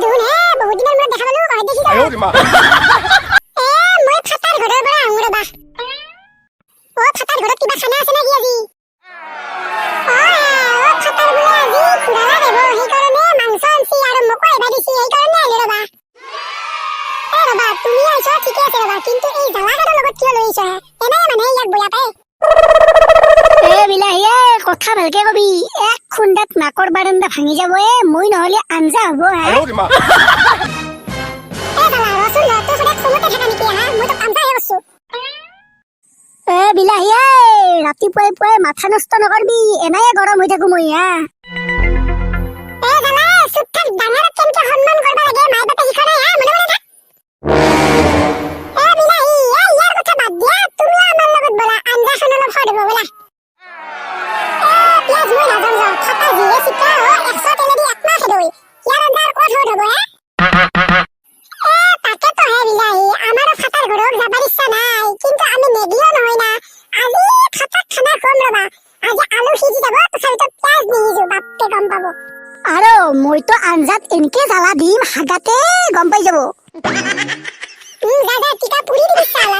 দুন হে বহুত দিনৰ মূৰত দেখা পালো কই দেখি আয়ো মা মই ফাটাৰ ঘৰৰ পৰা আহো ৰবা ও ফাটাৰ ঘৰত কিবা খানা আছে নেকি আজি ফাটাৰ বোলে আজি খুৰালা দেব সেইকাৰণে মাংস আনছি আৰু মোক এবা দিছি সেইকাৰণে আহিলো ৰবা ৰবা তুমি আইছো ঠিকে আছে ৰবা কিন্তু এই জালাগাৰৰ লগত কিয় লৈ আইছো এনে মানে ইয়াক বয়া পায় বিলাহী কথা ভালকে কবি এক খুন্দাত নাকৰ বাৰান্দা ভাঙি যাব মই নহলে আঞ্জা হব আয়ো মা জালা ৰচোন তো সদায় খমতে থাকা নেকি মই তো কামটাহে কৰছো বিলাহী ৰাতিপুৱাই পুৱাই মাথা নষ্ট নকৰবি এনায়ে গৰম হৈ থাকো মই জালা চুপ থাক ডাঙৰক কেনেকে সন্মান কৰবা লাগে মাই বাপে শিখা নাই মনে মনে থাক বিলাহী ইয়াৰ কথা বাদ দিয়া তুমি আমাৰ লগত বলা আঞ্জাখন অলপ খোৱা দিব বলা পিয়াজ মই নাজান যাও ফাটা জিৰে চিকা 100 তেলেদি একমাহ খেদই ইয়াৰ আঞ্জাৰ ক'ত হৈ থব তাকে তো হে বিলাহী আমাৰো ফাটাৰ ঘৰত যাবার ইচ্ছা নাই কিন্তু আমি নেগিও নহয় না আজি ফাটাত খানা খুৱাম ৰবা আজি আলু সিজি যাব তথাপিতো পিয়াজ নিহিজো বাপে গম পাব আৰু মইতো আঞ্জাত এনেকে জ্বালা দিম হাগাতে গম পাই যাব যা টিকা পুৰি দিবি চালা